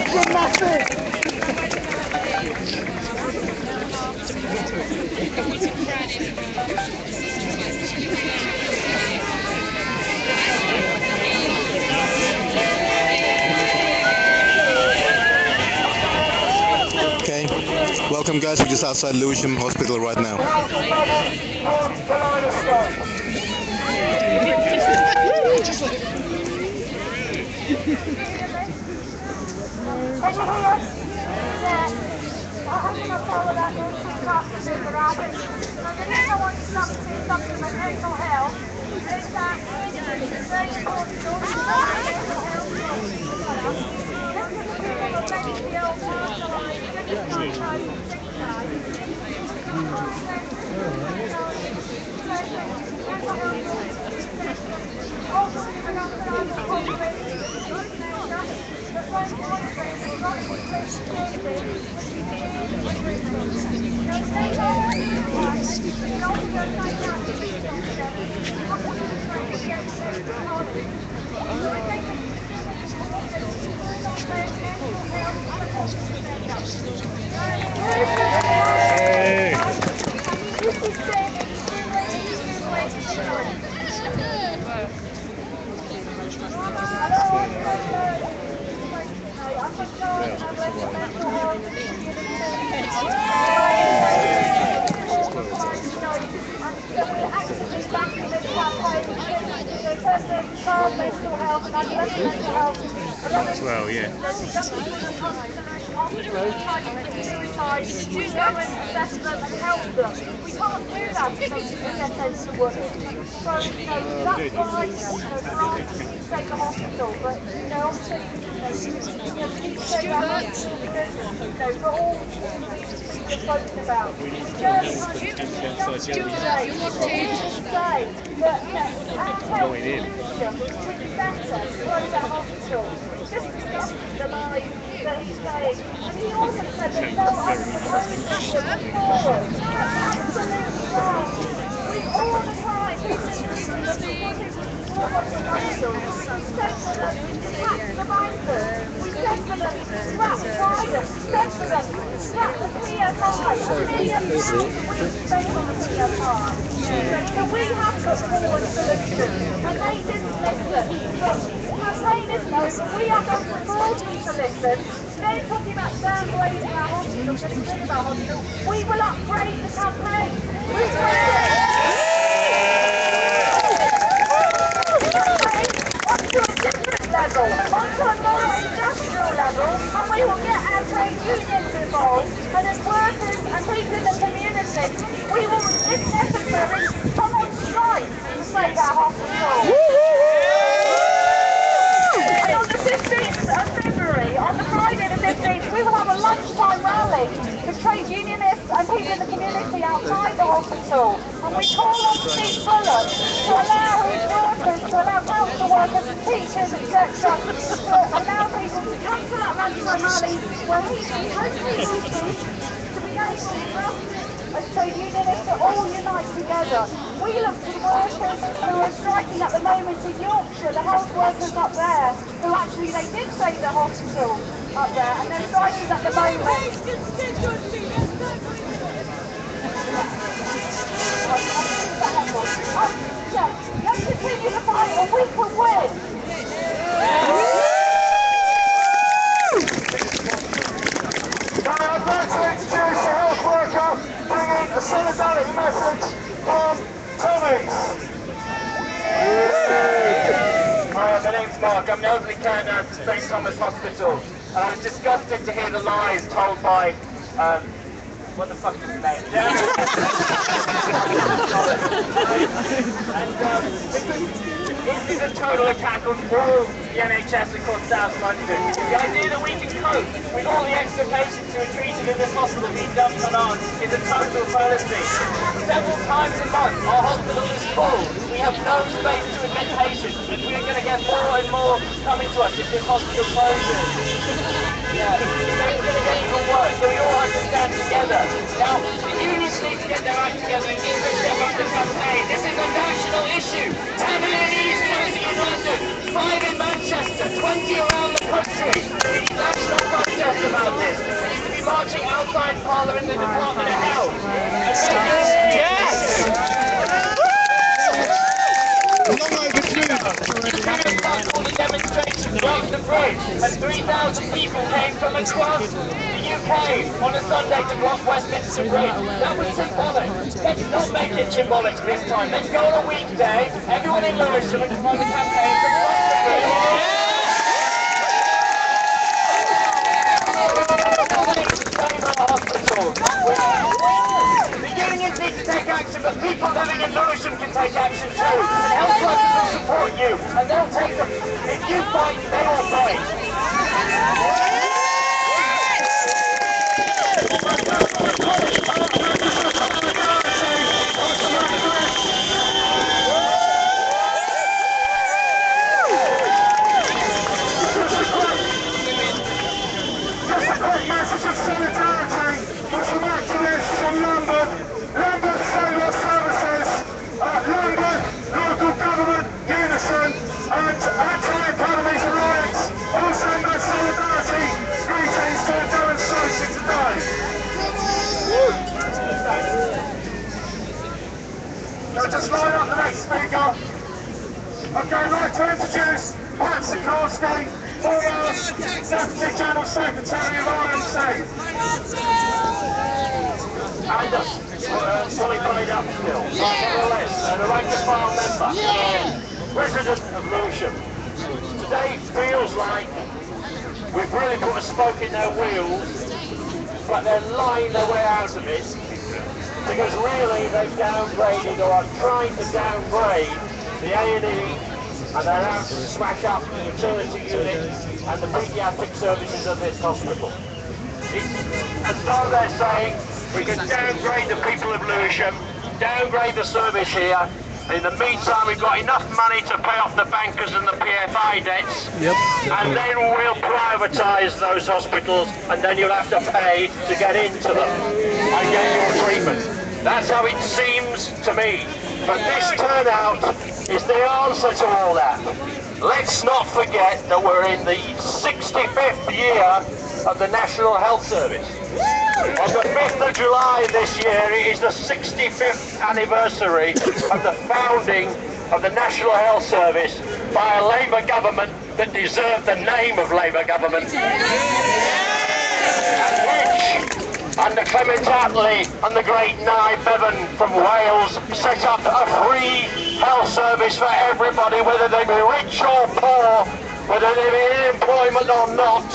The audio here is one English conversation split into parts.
fucking nothing! Okay, welcome guys, we're just outside Lewisham Hospital right now. Well, yeah. Assessment and help them. We can't do that if they get into work. So, that's why, take the hospital. But, obviously, keep saying that hospital because, for all the reasons people have spoken about. We just say that, our health system would be better to close that hospital. Just discussing the lives that he's saying. And he also said that no other proposals were put forward. That's absolutely wrong. We all the time, people in the media that we wanted to support our proposals. We said to them, scrap the bankers. We said to them, scrap Friday. We said to them, scrap the PFI. £1 million we spent on the PFI. So we have put forward solutions. And they didn't listen. But campaign isn't over. We are going to force them to listen. They're talking about downgrading our hospital, getting rid of our hospital. We will upgrade the campaign. We will. Onto a different level, onto a more industrial level, and we will get our trade unions involved, and as workers and people in the community, we will, if necessary, come on strike to save our hospital. And on the 15th of February, on the Friday the 15th, we will have a lunchtime rally for trade unionists and people in the community outside the hospital. And we call on Steve Bullock to allow his workers, to allow council workers and teachers, etc., to allow people to come to that lunchtime rally where he hopefully will be to be able for us as trade unionists to all unite together. We look to the workers who are striking at the moment in Yorkshire, the health workers up there, who actually they did save the hospital up there, and they're striking at the moment. Let's continue the fight, or we can win. I'd like to introduce a health worker bringing the solidarity message from Thomas. Hi, my name's Mark. I'm the elderly care nurse at St Thomas Hospital, and I was disgusted to hear the lies told by what the fuck is his name? This is a total attack on all the NHS across South London. The idea that we can cope with all the extra patients who are treated in this hospital being dumped on ours is a total fallacy. Several times a month, our hospital is full. We have no space to admit patients, and we're going to get more and more coming to us if this hospital closes. Yeah, it's going to get even worse, so we all have to stand together. Now, the unions need to get their act together and give a step up the campaign. This is a national issue. 10 A&Es closing in London, 5 in Manchester, 20 around the country. We need national marching outside Parliament in the Department of Health. Yes! All the demonstrations along the bridge, and 3,000 people came from across the UK on a Sunday to block Westminster Bridge. That was symbolic. Let's not make it symbolic this time. Let's go on a weekday, everyone in Lewisham, and come on the campaign to block the bridge. The unions need to take action, but people living in Lewisham can take action too. And health workers will support you, and they'll take them. If you fight, they will fight. Just line up the next speaker. Okay, I'd like to introduce Pat Sikorsky, former Deputy General Secretary of RMC. And fully paid up still. Nevertheless, the rank and file member, resident of Lewisham. Today feels like we've really put a spoke in their wheels, but they're lying their way out of it. Because really they've downgraded or are trying to downgrade the A&E, and they're out to smash up the maternity unit and the paediatric services of this hospital. As though they're saying we can downgrade the people of Lewisham, downgrade the service here. In the meantime, we've got enough money to pay off the bankers and the PFI debts, and then we'll privatise those hospitals, and then you'll have to pay to get into them and get your treatment. That's how it seems to me. But this turnout is the answer to all that. Let's not forget that we're in the 65th year of the National Health Service. On the 5th of July this year, it is the 65th anniversary of the founding of the National Health Service by a Labour government that deserved the name of Labour government. And which, under Clement Attlee and the great Nye Bevan from Wales, set up a free health service for everybody, whether they be rich or poor, whether they be in employment or not,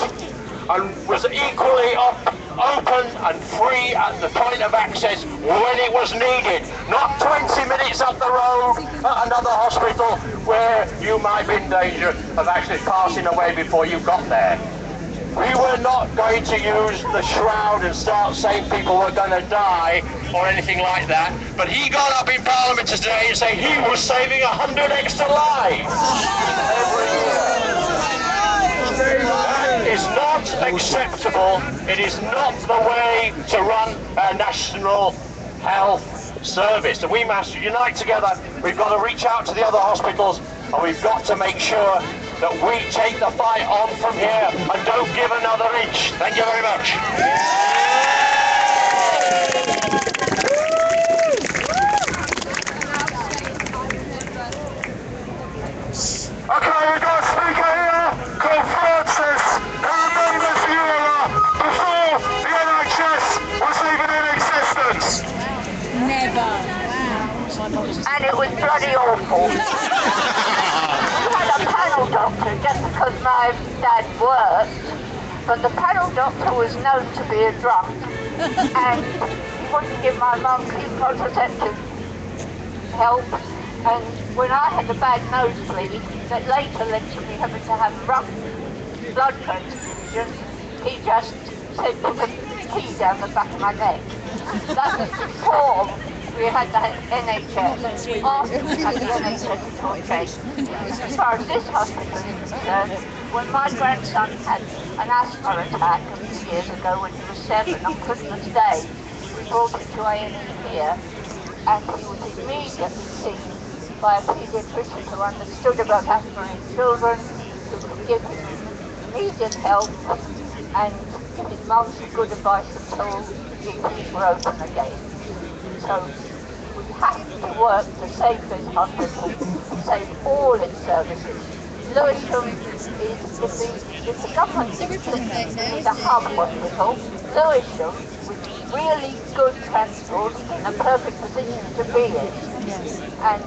and was equally open and free at the point of access when it was needed. Not 20 minutes up the road at another hospital where you might be in danger of actually passing away before you got there. We were not going to use the shroud and start saying people were going to die or anything like that. But he got up in Parliament today and said he was saving 100 extra lives every year. That is not acceptable. It is not the way to run a national health service. And we must unite together. We've got to reach out to the other hospitals, and we've got to make sure that we take the fight on from here and don't give another inch. Thank you very much. Okay, we've got a speaker here called Francis, who remembers the era before the NHS was even in existence. Never. And it was bloody awful. We had a panel doctor just because my dad worked, but the panel doctor was known to be a drunk, and he wanted to give my mum contraceptive help. And when I had a bad nosebleed that later led to me having to have blood transfusion, he just said put a key down the back of my neck. That was before we had the NHS. After we had the NHS, it all changed. As far as this hospital is concerned, when my grandson had an asthma attack a few years ago when he was 7 on Christmas Day, we brought him to A&E here, and he was immediately seen by a paediatrician who understood about asthma in children, who could give him immediate help and give him months of good advice until the things were open again. So we have to work to save this hospital, to save all its services. Lewisham if the government thinks it's a hub hospital, Lewisham, with really good transport, in a perfect position to be in. And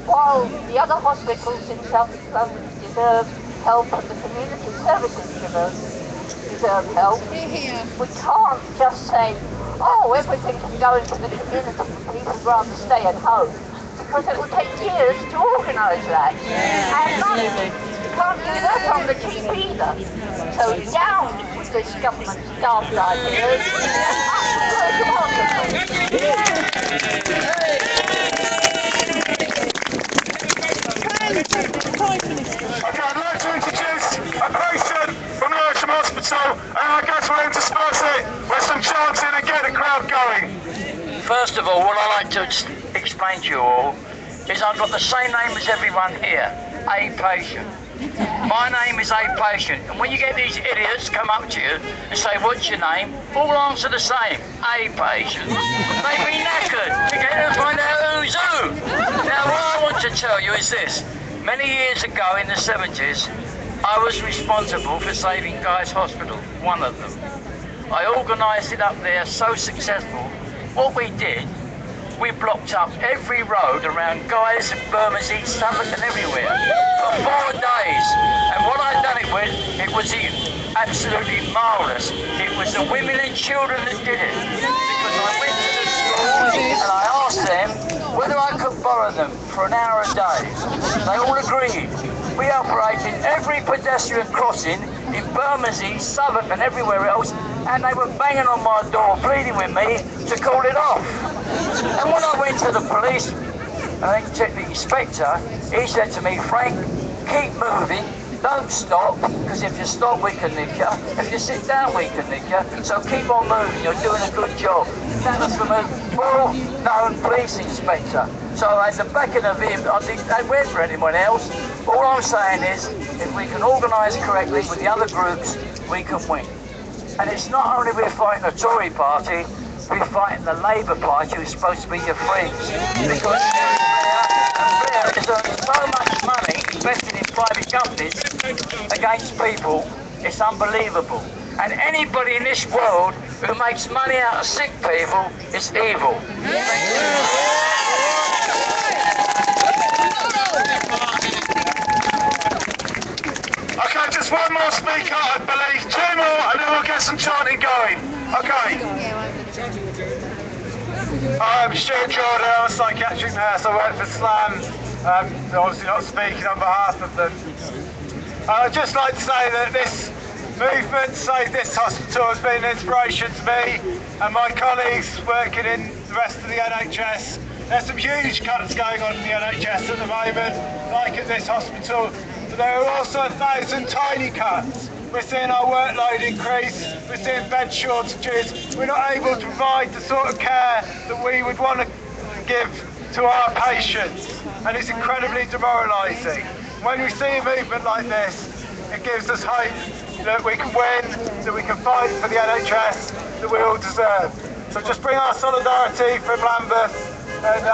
while the other hospitals in South East London deserve help and the community services deserve help, we can't just say, oh, everything can go into the community and people would rather stay at home, because it will take years to organise that, and money. You can't do that on the cheap either. So down with this government's daft ideas. Okay, I'd like to introduce a patient from Lewisham Hospital, and I guess we'll intersperse it with some chanting and get the crowd going. First of all, what I'd like to explain to you all is I've got the same name as everyone here, A patient. My name is A patient, and when you get these idiots come up to you and say, what's your name? All answer the same, A patient. They'd be knackered to get to find out who's who. Now what I want to tell you is this. Many years ago in the 70s, I was responsible for saving Guy's Hospital, one of them. I organised it up there, so successful. What we did, we blocked up every road around Guy's and Bermondsey, Suffolk and everywhere for 4 days. And what I'd done it with, it was absolutely marvellous. It was the women and children that did it. Because I went to the schools and I asked them whether I could borrow them for an hour a day. They all agreed. We operated every pedestrian crossing in Bermondsey, Suffolk and everywhere else, and they were banging on my door, pleading with me to call it off. And when I went to the police, and the inspector, he said to me, Frank, keep moving, don't stop, because if you stop we can nick you, if you sit down we can nick you, so keep on moving, you're doing a good job. That was from a well-known police inspector. So at the back of the vehicle, I think they went for anyone else. All I'm saying is, if we can organise correctly with the other groups, we can win. And it's not only we're fighting the Tory party, we're fighting the Labour Party, who's supposed to be your friends. Because Blair is earning so much money invested in private companies against people, it's unbelievable. And anybody in this world who makes money out of sick people is evil. Okay, just one more speaker, I believe. 2 more, and then we'll get some chanting going. Okay. I'm Stuart Jordan, I'm a psychiatric nurse. I work for SLAM. Obviously not speaking on behalf of them. I'd just like to say that this movement, Save This Hospital, has been an inspiration to me and my colleagues working in the rest of the NHS. There's some huge cuts going on in the NHS at the moment, like at this hospital, but there are also 1,000 tiny cuts. We're seeing our workload increase, we're seeing bed shortages, we're not able to provide the sort of care that we would want to give to our patients, and it's incredibly demoralising. When we see a movement like this, it gives us hope that we can win, that we can fight for the NHS that we all deserve. So just bring our solidarity from Lambeth and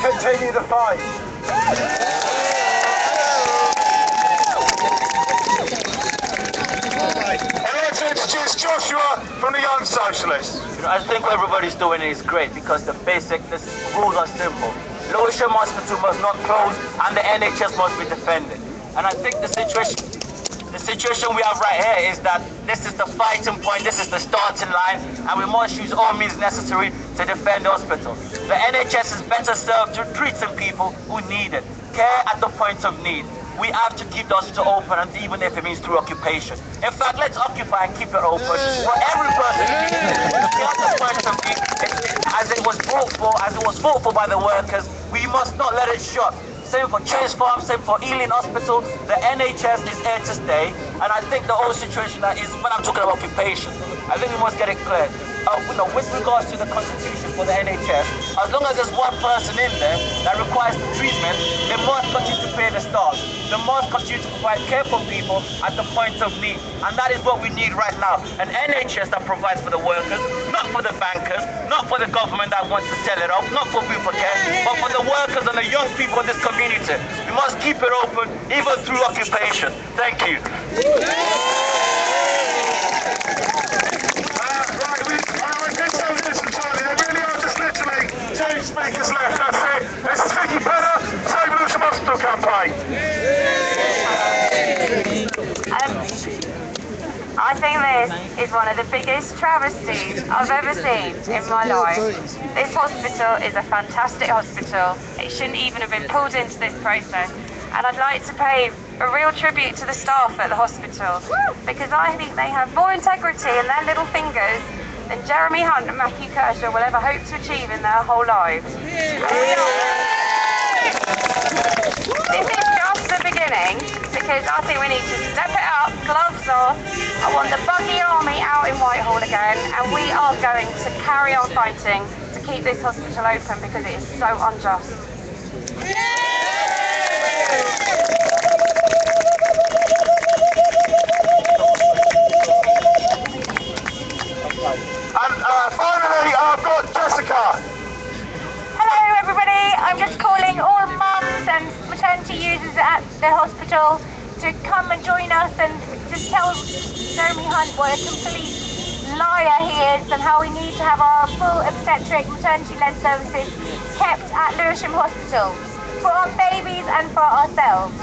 continue the fight. I'd like to introduce Joshua from the Young Socialists. I think what everybody's doing is great because the rules are simple. Lewisham Hospital must not close and the NHS must be defended. And I think the situation we have right here is that this is the fighting point, this is the starting line, and we must use all means necessary to defend the hospital. The NHS is better served to treat some people who need it. Care at the point of need. We have to keep the hospital open, and even if it means through occupation. In fact, let's occupy and keep it open for every person who needs it. The other point of view, as it was fought for by the workers, we must not let it shut. Same for Chase Farm, same for Ealing Hospital. The NHS is here to stay, and I think the whole situation that is, when I'm talking about occupation, I think we must get it clear. with regards to the constitution for the NHS, as long as there's one person in there that requires the treatment, they must continue to pay the staff. They must continue to provide care for people at the point of need. And that is what we need right now. An NHS that provides for the workers, not for the bankers, not for the government that wants to sell it off, not for people care, but for the workers and the young people in this community. We must keep it open, even through occupation. Thank you. Two speakers left, that's it. This is Vicky Penner, Save Lewisham Hospital campaign. I think this is one of the biggest travesties I've ever seen in my life. This hospital is a fantastic hospital. It shouldn't even have been pulled into this process. And I'd like to pay a real tribute to the staff at the hospital, because I think they have more integrity in their little fingers than Jeremy Hunt and Matthew Kershaw will ever hope to achieve in their whole lives. This is just the beginning, because I think we need to step it up, gloves off. I want the buggy army out in Whitehall again, and we are going to carry on fighting to keep this hospital open, because it is so unjust. And finally, I've got Jessica. Hello everybody, I'm just calling all mums and maternity users at the hospital to come and join us and just tell Jeremy Hunt what a complete liar he is, and how we need to have our full obstetric maternity-led services kept at Lewisham Hospital for our babies and for ourselves.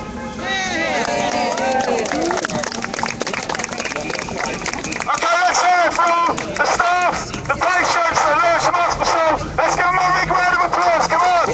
Okay, let's hear it from the staff, the patients at Lewisham Hospital. Let's give them a big round of applause, come on!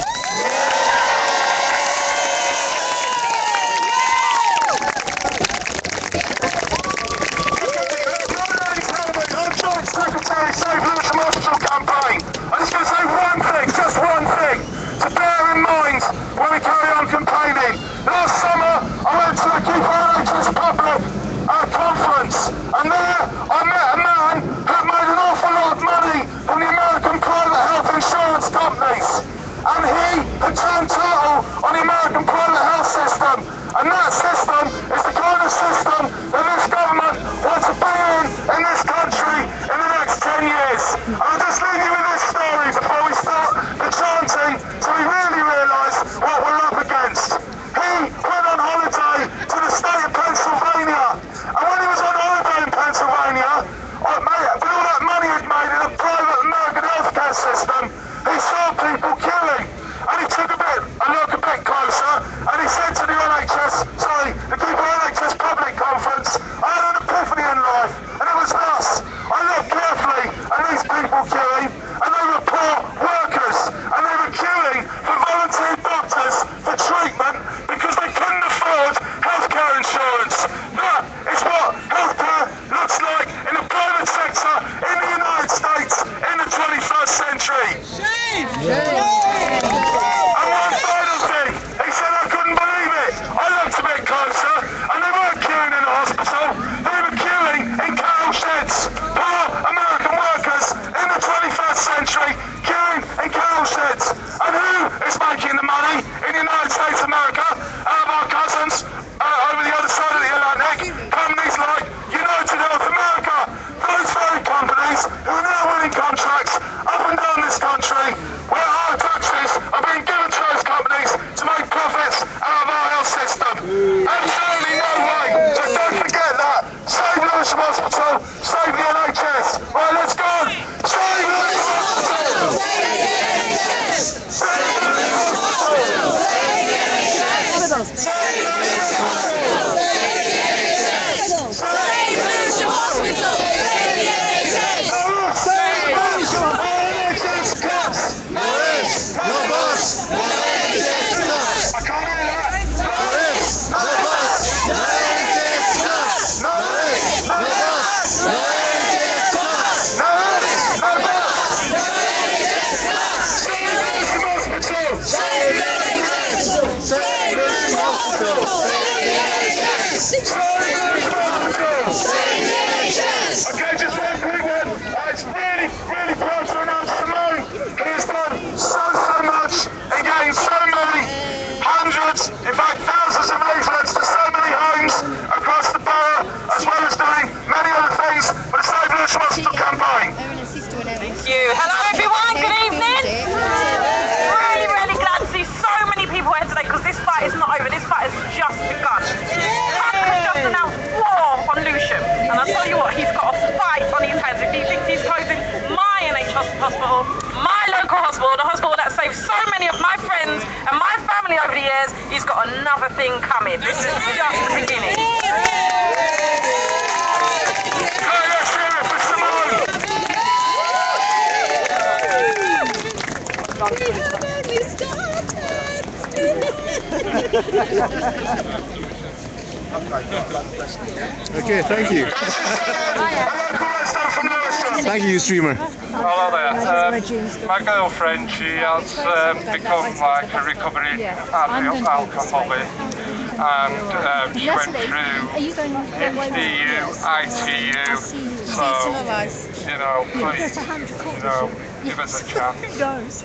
I'm Joint Secretary, Save Lewisham Hospital campaign. I'm just going to say one thing, just one thing, to bear in mind when we carry on campaigning. Last summer, I went to the Keep NHS Public conference, and there I met a man who had made an awful lot of money from the American private health insurance companies, and he had turned turtle on the American private health system, and that system is the kind of system that this government wants to bring in this country in the next 10 years. I'll just leave you with this hospital, my local hospital, the hospital that saved so many of my friends and my family over the years, he's got another thing coming. This is just the beginning. Okay, thank you. Thank you, streamer. Hello there. My girlfriend, she has become like a recovering alcoholic, and she went through HDU, ITU, so, you know, please, you know, give us a chance.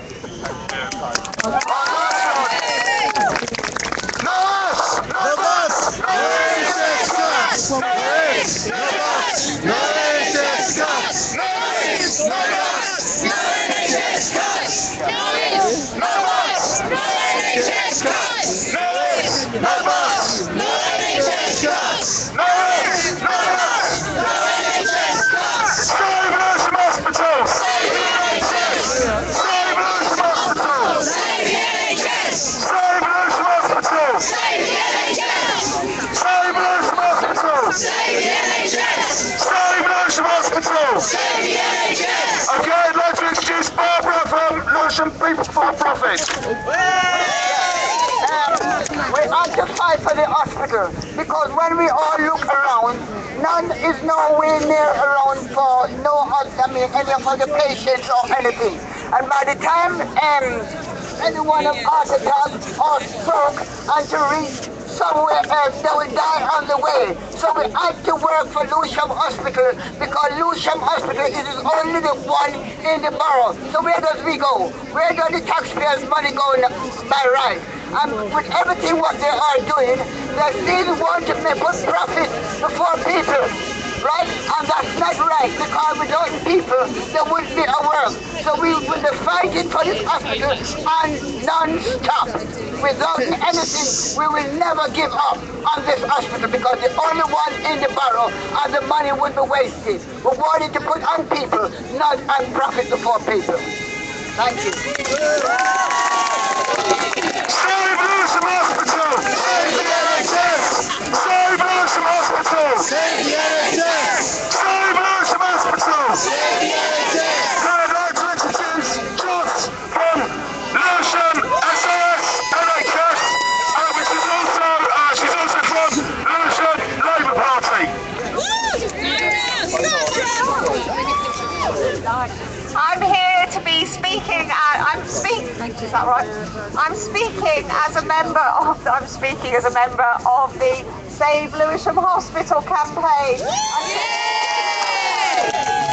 Okay, let's introduce Barbara from Lewisham People for Profit. We have to fight for the hospital because when we all look around, none is nowhere near around for any of the patients or anything. And by the time anyone of heart attack or stroke and to reach somewhere else, they will die on the way. So we have to work for Lewisham Hospital because Lewisham Hospital is only the one in the borough. So where does we go? Where does the taxpayers' money go by right? And with everything what they are doing, they still want to put profit before people. Right? And that's not right, because without people, there wouldn't be a work. So we will be fighting for this hospital and non-stop. Without anything, we will never give up on this hospital because the only one in the borough and the money would be wasted. We wanted to put on people, not on profit before people. Thank you. Save Lewisham Hospital! Save the NHS! Save Lewisham Hospital! Save the NHS! Save Lewisham Hospital! Save the NHS! I'd like to introduce Joss from Lewisham SAS NHS, which is also, she's also from Lewisham Labour Party. I'm here to be speaking. Is that right? I'm speaking as a member of the Save Lewisham Hospital campaign.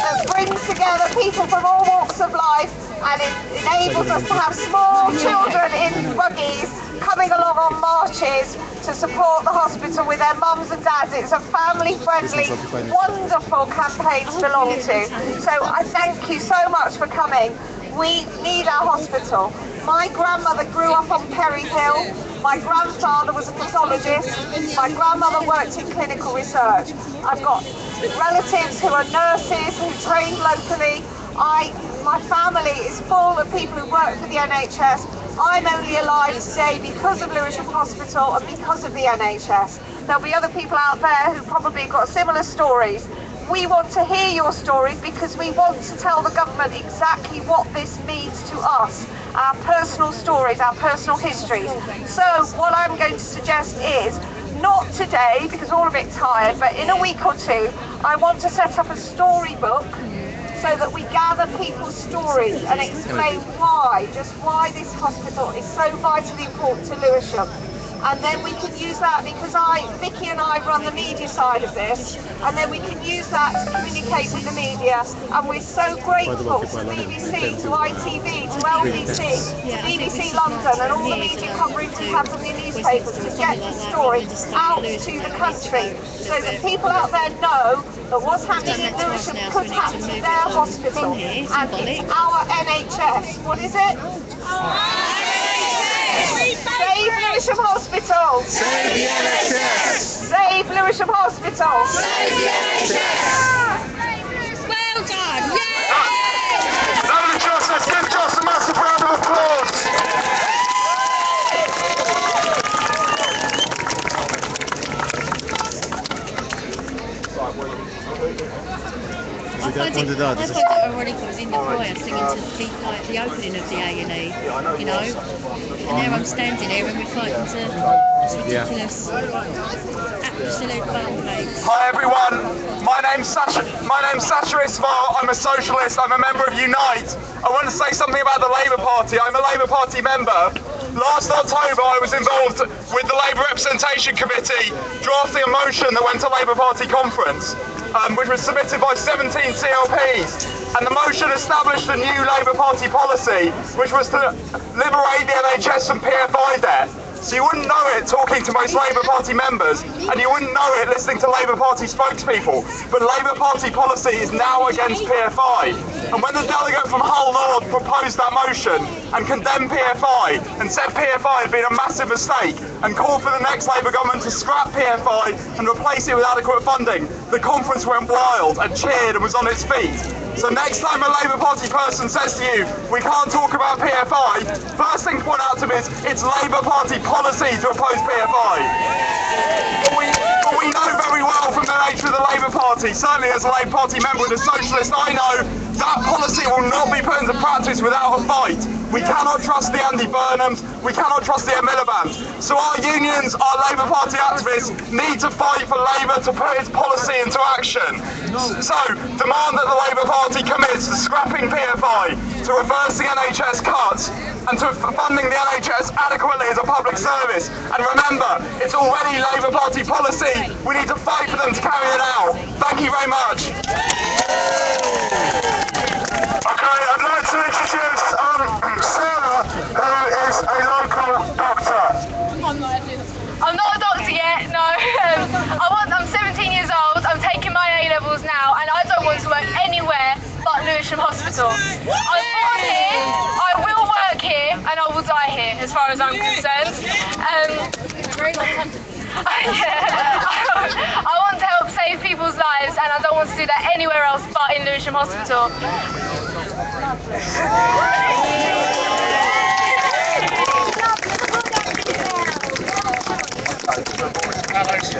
That brings together people from all walks of life, and it enables us to have small children in buggies coming along on marches to support the hospital with their mums and dads. It's a family-friendly, wonderful campaign to belong to. So I thank you so much for coming. We need our hospital. My grandmother grew up on Perry Hill. My grandfather was a pathologist. My grandmother worked in clinical research. I've got relatives who are nurses who trained locally. My family is full of people who work for the NHS. I'm only alive today because of Lewisham Hospital and because of the NHS. There'll be other people out there who probably got similar stories. We want to hear your stories because we want to tell the government exactly what this means to us, our personal stories, our personal histories. So what I'm going to suggest is, not today because we're all a bit tired, but in a week or two, I want to set up a storybook so that we gather people's stories and explain why this hospital is so vitally important to Lewisham. And then we can use that because Vicky and I run the media side of this, and then we can use that to communicate with the media. And we're so grateful to BBC, to ITV, to LBC, to BBC London, and all the media coverage we have from the newspapers to get this story out to the country, so that people out there know that what's happening in Lewisham could happen to their hospital. And it's our NHS. What is it? Save Lewisham Hospital! Save the NHS! Save Lewisham Hospital! Save the NHS! Well done! Yay! cuando de dados. I find it ironic I was in the choir singing to the opening of the A&E, you know, and there I'm standing here and we're fighting to this ridiculous, absolute pancakes. Hi everyone, my name's Sasha Isval, I'm a socialist, I'm a member of Unite. I want to say something about the Labour Party. I'm a Labour Party member. Last October I was involved with the Labour Representation Committee drafting a motion that went to Labour Party conference, which was submitted by 17 CLPs. And the motion established a new Labour Party policy, which was to liberate the NHS from PFI debt. So you wouldn't know it talking to most Labour Party members, and you wouldn't know it listening to Labour Party spokespeople. But Labour Party policy is now against PFI. And when the delegate from Hull North proposed that motion and condemned PFI and said PFI had been a massive mistake and called for the next Labour government to scrap PFI and replace it with adequate funding, the conference went wild and cheered and was on its feet. So next time a Labour Party person says to you, we can't talk about PFI, first thing to point out to me is it's Labour Party policy to oppose PFI. But we know very well from the nature of the Labour Party, certainly as a Labour Party member and a socialist, I know that policy will not be put into practice without a fight. We cannot trust the Andy Burnhams, we cannot trust the Miliband. So our unions, our Labour Party activists need to fight for Labour to put its policy into action. So demand that the Labour Party commits to scrapping PFI, to reversing NHS cuts, and to funding the NHS adequately as a public service. And remember, it's already Labour Party policy. We need to fight for them to carry it out. Thank you very much. Okay, I'd like to introduce Sarah, who is a local doctor. I'm not a doctor yet, no. I'm 17 years old, I'm taking my A-levels now, and I don't want to work anywhere but Lewisham Hospital. I'm born here, I will work here, and I will die here, as far as I'm concerned. I want to help save people's lives, and I don't want to do that anywhere else but in Lewisham Hospital.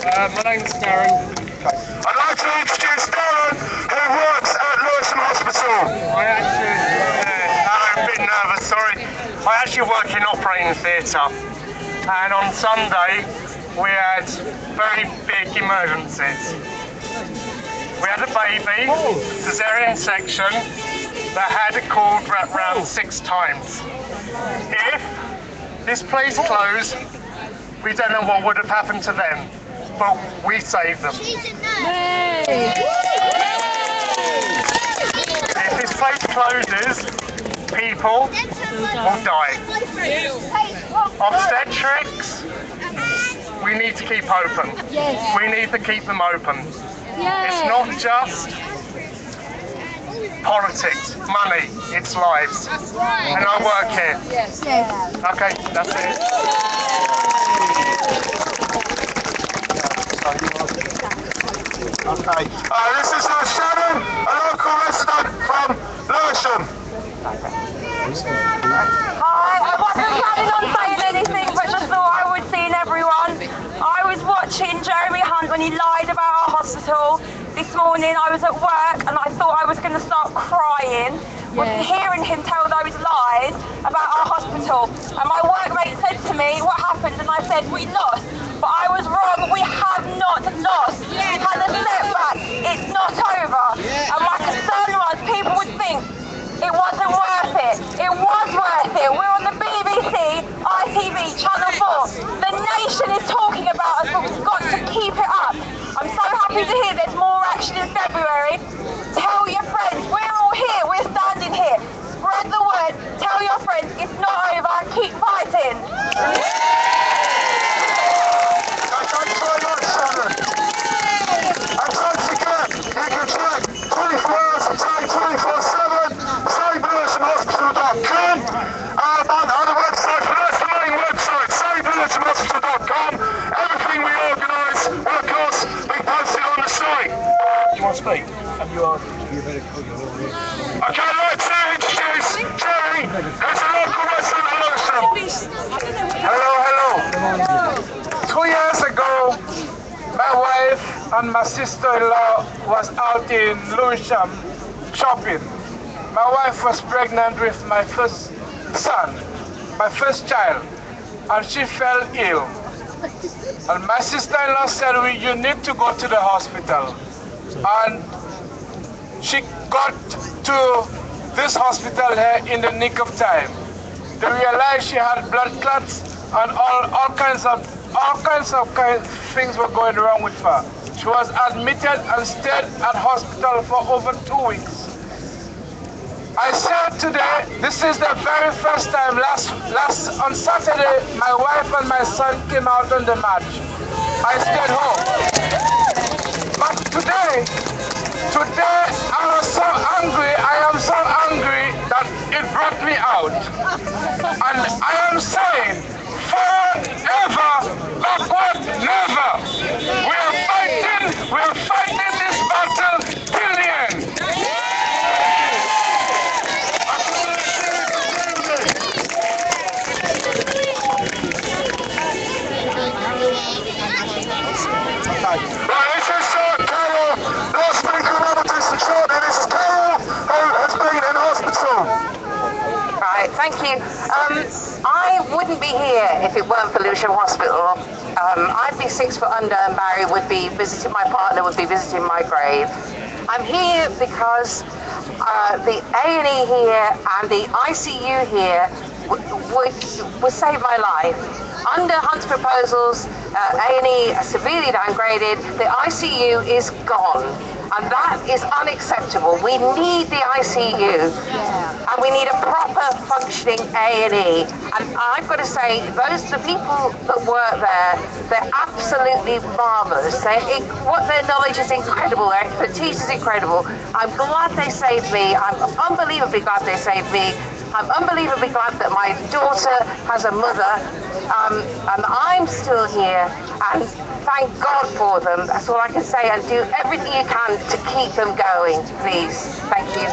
Hello, my name's Darren. I'd like to introduce Darren, who works at Lewisham Hospital. I'm a bit nervous, sorry. I actually work in operating theatre, and on Sunday we had very big emergencies. We had a baby, cesarean section, that had a cord wrapped round 6 times. If this place closed, we don't know what would have happened to them, but we saved them. If this place closes, people will die. Obstetrics, we need to keep open. We need to keep them open. It's not just politics, money, it's lives. And I work here. Okay, that's it. Okay, this is Shannon, a local resident from Lewisham. Hi, I wasn't planning on saying anything, but just thought I would see everyone. I was watching Jeremy Hunt when he lied about our hospital. This morning I was at work and I thought I was going to start crying with hearing him tell those lies about our hospital. And my workmate said to me, what happened? And I said, we lost. But I was wrong, we have not lost. We've had a setback, it's not over. And my concern was people would think it wasn't worth it. It was worth it. We're on the BBC, ITV, Channel 4. The nation is talking about us, but we've got to keep it up. I'm so happy to hear there's more action in February. Tell your friends, we're all here, we're standing here. Spread the word, tell your friends it's not over, keep fighting. Thanks very much, Shannon. And don't forget, you can check 24 hours a day, 24/7, savelewisham.com, and the website, but that's the main website, savelewisham.com. Everything we organise will, of course, be posted on the site. Do you want to speak? Okay, I'd like to introduce Jerry, who's a local resident of Lewisham. Hello. 2 years ago, my wife and my sister-in-law was out in Lewisham shopping. My wife was pregnant with my first son, my first child, and she fell ill. And my sister-in-law said, you need to go to the hospital. And she got to this hospital here in the nick of time. They realized she had blood clots and all kinds of things were going wrong with her. She was admitted and stayed at hospital for over 2 weeks. I said today, this is the very first time, on Saturday, my wife and my son came out on the march. I stayed home. But today I was so angry, I am so angry that it brought me out. And I am saying, forward ever, backward never. We are fighting this battle till the end. Right, thank you. I wouldn't be here if it weren't for Lewisham Hospital. I'd be 6 foot under and Barry would be visiting my partner, would be visiting my grave. I'm here because the A&E here and the ICU here would save my life. Under Hunt's proposals, A&E are severely downgraded, the ICU is gone. And that is unacceptable. We need the ICU, and we need a proper functioning A&E. And I've got to say, the people that work there, they're absolutely marvellous. What their knowledge is incredible, their expertise is incredible. I'm glad they saved me. I'm unbelievably glad they saved me. I'm unbelievably glad that my daughter has a mother, and I'm still here, and thank God for them. That's all I can say, and do everything you can to keep them going, please. Thank you.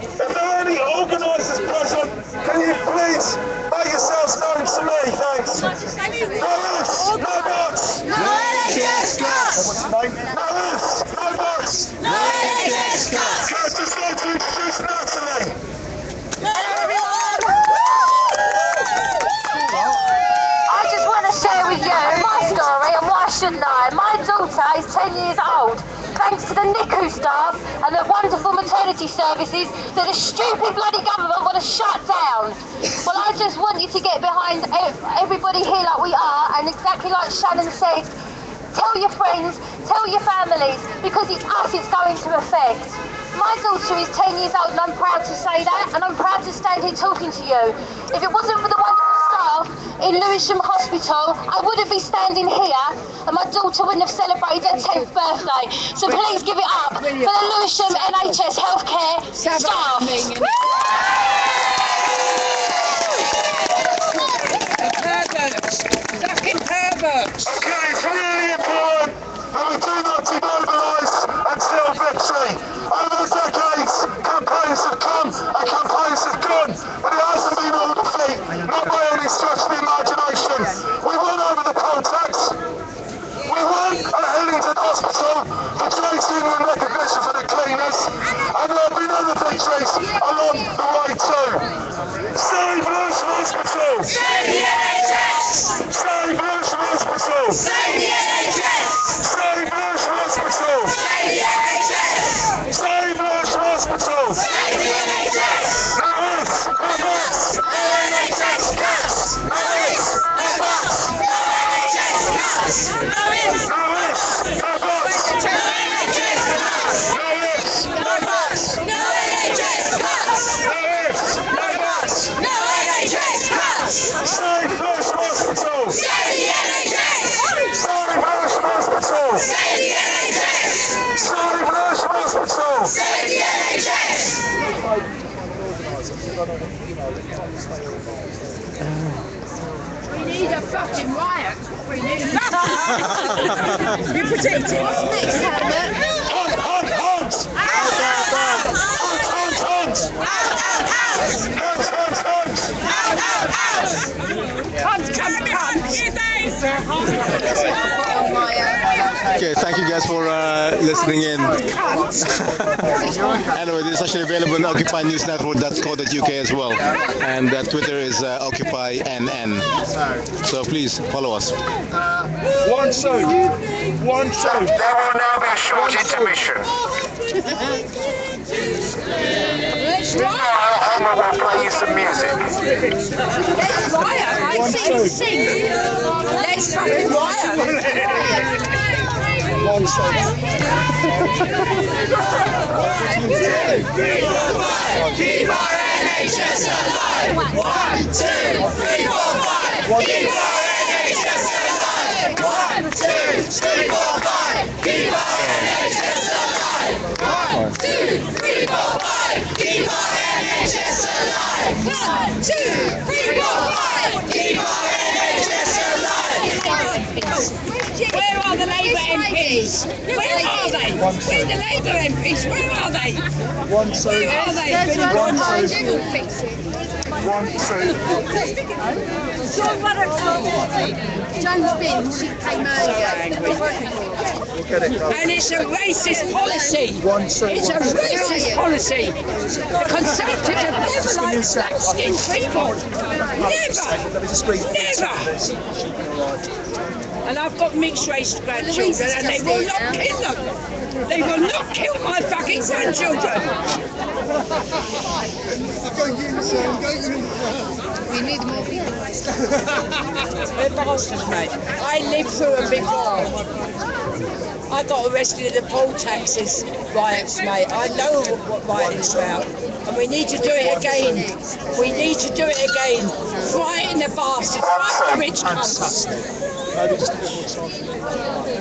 If there are any organisers present, can you please make yourselves known to me, thanks. No ifs, no buts. No NHS cuts. What's your name? No ifs, no buts. No NHS cuts. Can I just like to introduce Natalie? I just want to share with you my story and why shouldn't I? My daughter is 10 years old. Thanks to the NICU staff and the wonderful maternity services that the stupid bloody government want to shut down. Well, I just want you to get behind everybody here like we are, and exactly like Shannon said, tell your friends, tell your families, because it's us it's going to affect. My daughter is 10 years old and I'm proud to say that, and I'm proud to stand here talking to you. If it wasn't for the wonderful staff in Lewisham Hospital, I wouldn't be standing here and my daughter wouldn't have celebrated her 10th birthday. So please give it up for the Lewisham NHS healthcare staff. Fucking perverts! Okay, it's really important that we do not demobilise until victory. Over the decades, campaigns have come and campaigns have gone, but it hasn't been all defeat, not by any stretch of the imagination. We won over the poll tax. We won at Hillingdon Hospital for trade union recognition for the cleaners, and there have been other victories along the way too. Save Lewisham Hospital! Save the NHS! Save Lewisham Hospital! Save the NHS! Save Lewisham Hospital! Save the NHS! Save Lewisham Hospital! Save the NHS! No ifs, no buts! No NHS cuts! No ifs, no buts! No NHS cuts! No ifs, no buts! No NHS cuts! No ifs, no buts! No NHS cuts! No ifs, no buts! No NHS cuts! Save Lewisham Hospital! Save the NHS! Save Lewisham Hospital! Save the NHS! Save Lewisham Hospital! Save the NHS! We need a fucking riot. We need You protect it. What's next, Helmut? Hunt! Hunt! Hunt! Okay, thank you guys for listening in. Anyway, this is actually available on occupynewsnetwork.co.uk as well, and Twitter is occupynn. So please follow us. One two. One two. There will now be a short intermission. Now, Homer will play you some music. Let's riot. I sing. Let's fucking riot. One two. Keep our NHS alive. 1, 2, 3, 4, 5. Keep our NHS alive. 1, 2, 3, 4, 5. Keep our NHS alive. 1, 2, 3, 4, 5. Keep our NHS alive. 1, 2, 3, 4, 5. Keep our NHS alive. Where are the Labour MPs? Where are they? Where are the Labour MPs? Where are they? One two. Where are they? One two. Fix it. 1 2. Jones Bin, she came earlier. And it's a racist policy. 1 2. It's a racist policy. The Conservatives have never liked black-skinned people. Never. And I've got mixed-race grandchildren, and they will not kill them. They will not kill my fucking grandchildren. We need more people. They're bastards, mate. I lived through them before. I got arrested at the poll taxes riots, mate. I know what rioting's about. And we need to do it again. We need to do it again. Frighten the bastards, frighten the rich cunts.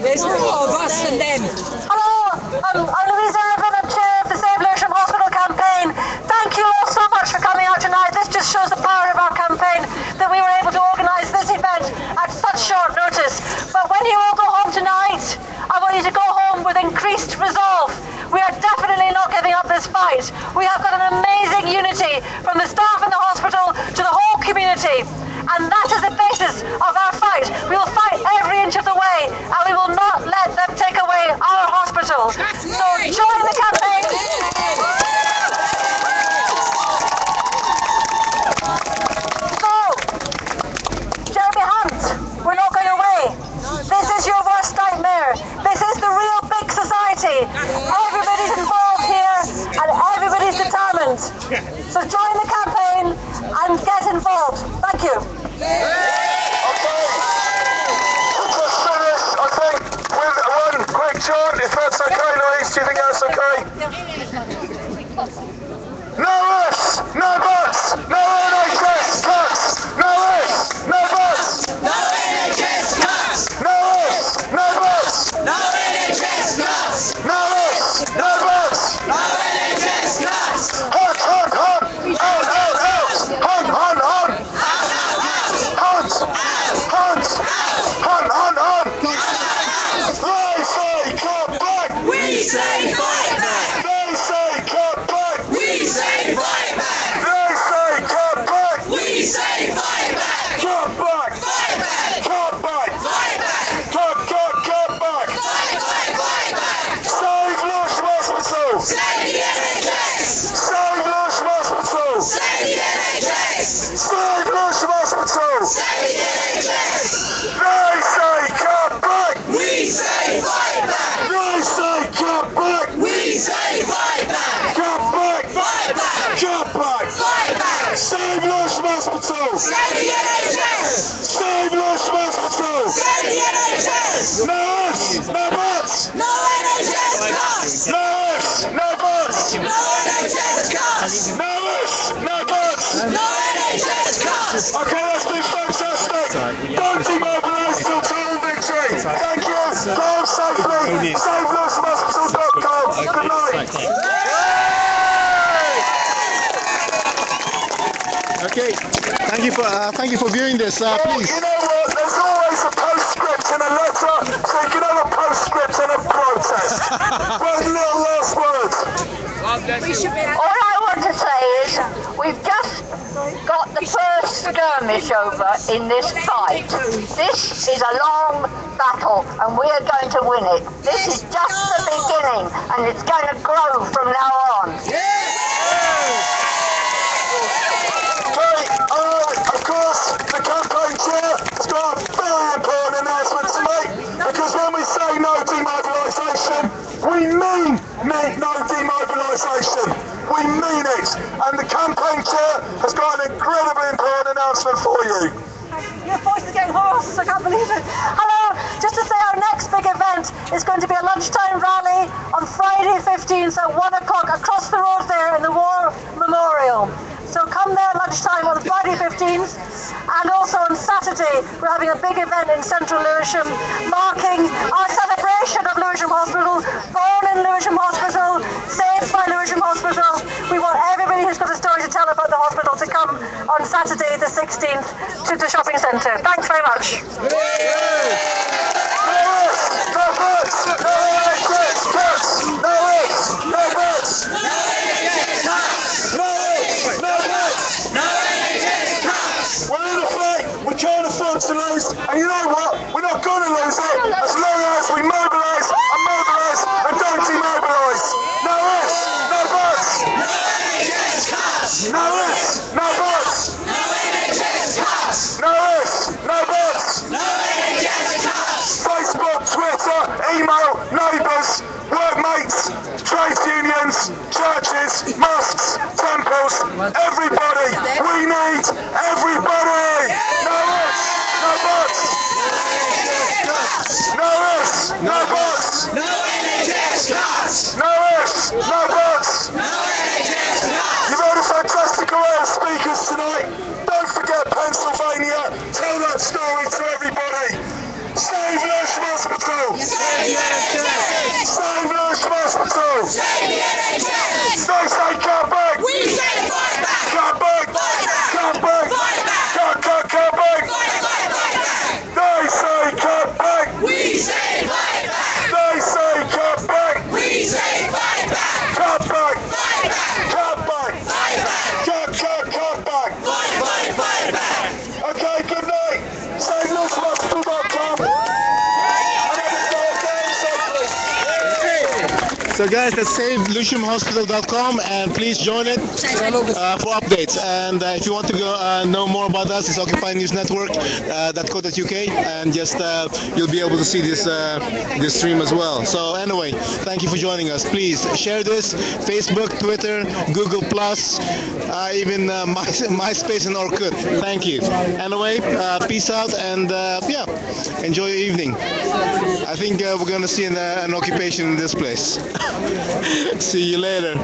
There's more of us than them. Hello, I'm Louisa Evan, I'm chair of the Save Lewisham Hospital campaign. Thank you all so much for coming out tonight. This just shows the power of our campaign that we were able to organise this event at such short notice. But when you all go home tonight, I want you to go home with increased resolve. We are definitely not giving up this fight. We have got an amazing unity from the staff in the hospital to the whole community. And that is the basis of our fight. We will fight every inch of the way, and we will not let them take away our hospital. So join the campaign. So, Jeremy Hunt, we're not going away. This is your worst nightmare. This is the real big society. Everybody's involved here, and everybody's determined. So join the campaign and get involved. Thank you. John, if that's okay, Louise, do you think that's okay? No ifs, no buts, no NHS cuts, no ifs, no buts, no NHS cuts, no ifs, no buts, no NHS cuts, no ifs, no buts, no NHS cuts. Hunt, hunt, hunt, out, out, out, hunt, hunt, hunt, hunt, hunt, hunt, hunt, hunt. We say fight back! They say cut back! We say fight back! They say cut back! We say fight back! Cut back! Fight back! Cut back! Fight back! Cut back! Fight back! Save Lewisham Hospital! Save the NHS! Save Lewisham Hospital! Save the NHS! Save Lewisham Hospital! Save the NHS! They say cut back! We say fight back! They say cut back! We say fight back! Cut back! Fight back! Cut back! Fight back! Save Lewisham Hospital! Save the NHS! Save Lewisham Hospital! Save the NHS! No ifs! No buts! No NHS cuts! No ifs! No buts! No NHS cuts! No ifs! No buts! No NHS cuts! Okay, that's been fantastic! Don't demobilise till total victory! Thank you! Go home safely! Save Lewisham Hospital.com! Good night! Okay, thank you for viewing this. Please. You know what? There's always a postscript and a letter, so you can have a postscript and a protest. One little last word. All I want to say is we've just got the first skirmish over in this fight. This is a long battle and we are going to win it. This is just the beginning and it's going to grow from now on. Of course, the campaign chair has got a very important announcement to make, because when we say no demobilisation, we mean no demobilisation. We mean it. And the campaign chair has got an incredibly important announcement for you. Your voice is getting hoarse, I can't believe it. Hello, just to say our next big event is going to be a lunchtime rally on Friday 15th at 1 o'clock across the road there in the War Memorial. So come there lunchtime on Friday 15th, and also on Saturday we're having a big event in central Lewisham marking our celebration of Lewisham Hospital, born in Lewisham Hospital, saved by Lewisham Hospital. We want everybody who's got a story to tell about the hospital to come on Saturday the 16th to the shopping centre. Thanks very much. We can't afford to lose, and you know what? We're not going to lose it as long as we mobilise and don't demobilise. No ifs, no buts. No NHS cuts. No ifs, no buts. No NHS cuts. No ifs, no buts. No NHS cuts. Facebook, Twitter, email, neighbours, workmates, trade unions, churches, mosques, temples, everybody. We need everybody. No ifs, no buts. No ifs, no buts. ifs, no buts. You've heard a fantastic array of speakers tonight. Don't forget Pennsylvania. Tell that story to everybody. Save Lewisham Hospital. Save Lewisham Hospital. They say come back. We say fight back. Come back. Come back. Come back. They say come back. We say fight back. They say come back. We say fight back. Come back. Come back. Come back. Okay, good night. Save Lewisham Hospital.com. So guys, that's SaveLewishamHospital.com, and please join it for updates. And if you want to go know more about us, it's Occupy News Network .co.uk, and just you'll be able to see this this stream as well. So anyway, thank you for joining us. Please share this: Facebook, Twitter, Google Plus, even MySpace and Orkut. Thank you. Anyway, peace out, and yeah, enjoy your evening. I think we're gonna see an occupation in this place. See you later.